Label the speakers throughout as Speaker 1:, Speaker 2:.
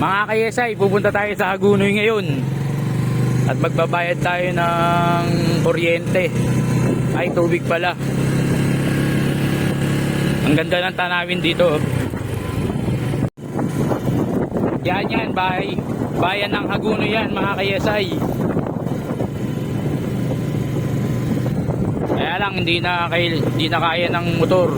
Speaker 1: Mga kayesay, pupunta tayo sa Hagunoy ngayon. At magbabayad tayo ng kuryente. Ay, tubig pala. Ang ganda ng tanawin dito. Yan, bayan ng Hagunoy yan, mga kayesay. Kaya lang, hindi na kaya ng motor.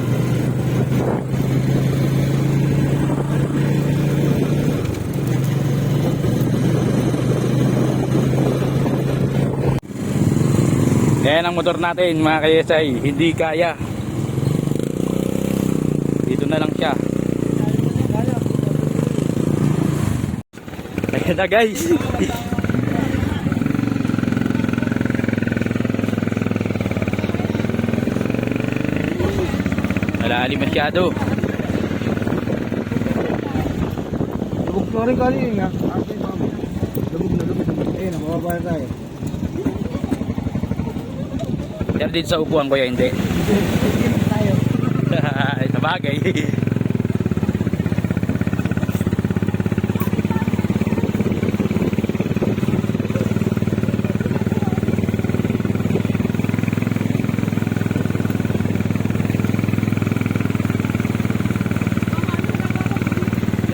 Speaker 1: Yan ang motor natin, mga kayesay. Hindi kaya. Dito na lang siya. Ayan na, guys. Malalim masyado.
Speaker 2: Lubog na rin kali nga. Lubog na. Ayun, mababaya tayo.
Speaker 1: Pero dito sa upuan ko hindi.
Speaker 2: Tayo.
Speaker 1: Sa bagay.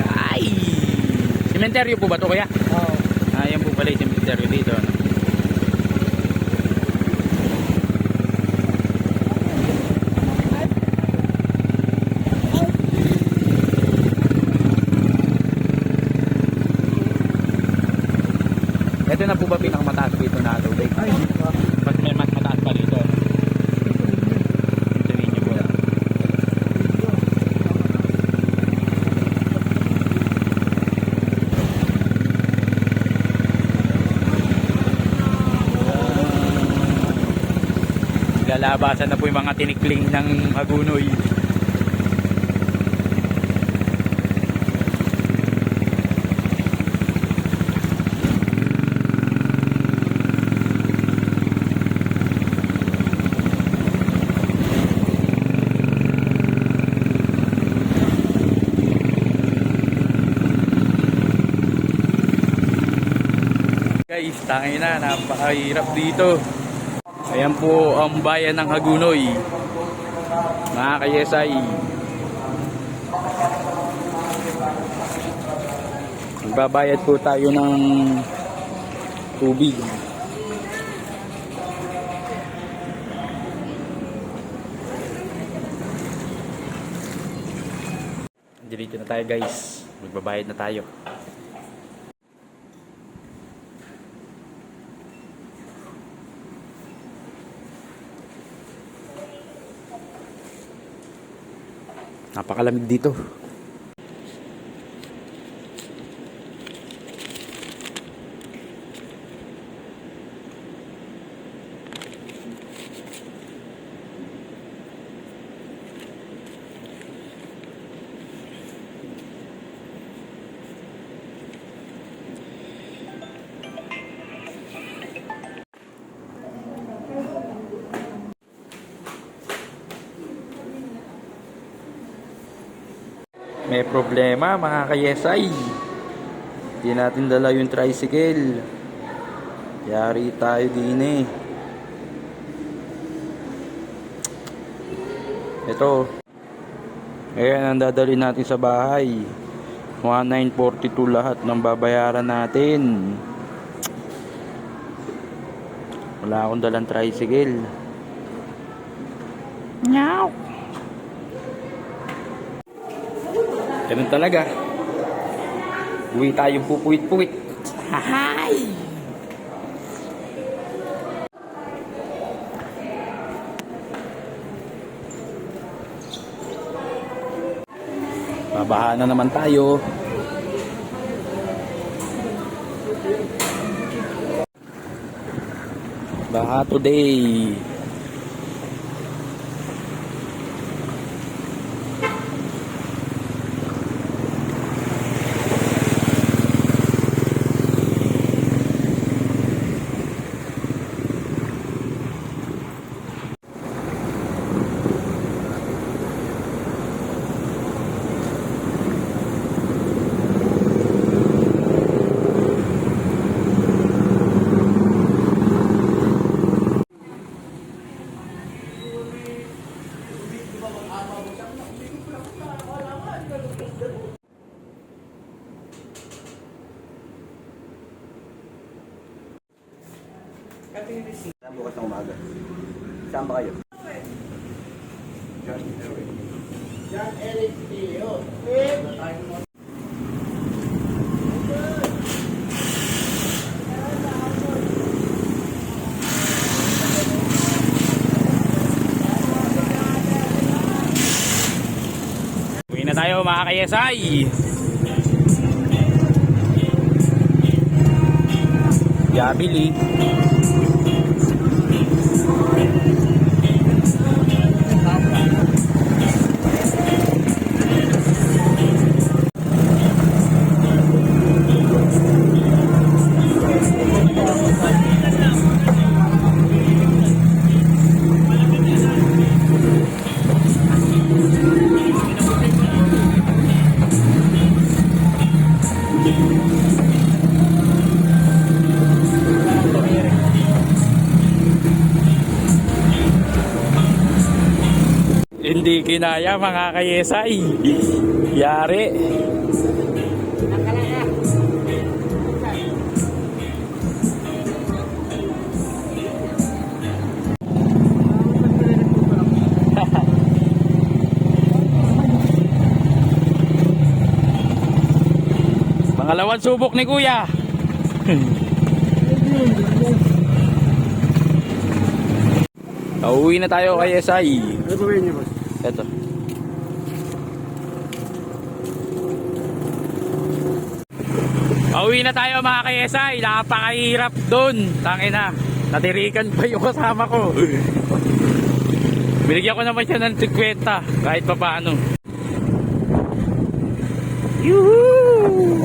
Speaker 1: Ay! Sementeryo po ba ito, kuya?
Speaker 2: Oo.
Speaker 1: Yan po pala yung sementeryo dito. Ano? Ito na po ba pinakamataas dito na tubig?
Speaker 2: Ay, hindi pa.
Speaker 1: Mas may mas mataas pa dito. Ito ninyo po. Lalabasan na po yung mga tinikling ng Hagunoy. Guys, tangin na, napakahirap dito. Ayan po ang bayan ng Hagunoy, mga kayesay. Magbabayad po tayo ng tubig. Dito na tayo, guys. Magbabayad na tayo. Napakalamig dito. May problema, mga kayesay. Hindi natin dala yung tricycle. Yari tayo din eh. Ito. Ayan ang dadalhin natin sa bahay. 1942 lahat ng babayaran natin. Wala akong dalang tricycle. Meow. Ganun talaga. Uwi tayong pupuwit-puwit. Hahay! Babaha na naman tayo. Baha today.
Speaker 2: Bukas ng umaga. Saan ba kayo?
Speaker 3: John Eric Teo.
Speaker 1: Uwi na tayo mga ka-SI. Yabili. Hindi kinaya mga ka-SI. Yari. Pangalawang subok ni Kuya. Pauwi na tayo kay SI.
Speaker 2: Ano ba yun, boss?
Speaker 1: Ito. Pauwi na tayo mga ka-SI. Napakahirap doon. Tangina. Natirikan pa yung kasama ko. Binigyan ko naman siya ng 50 kahit pa paano. Yuhuu!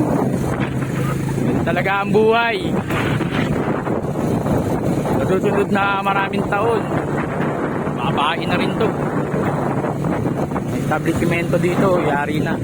Speaker 1: Yan talaga ang buhay. Nasusunod na maraming taon. Babae na rin to. May establishmento dito, yari na.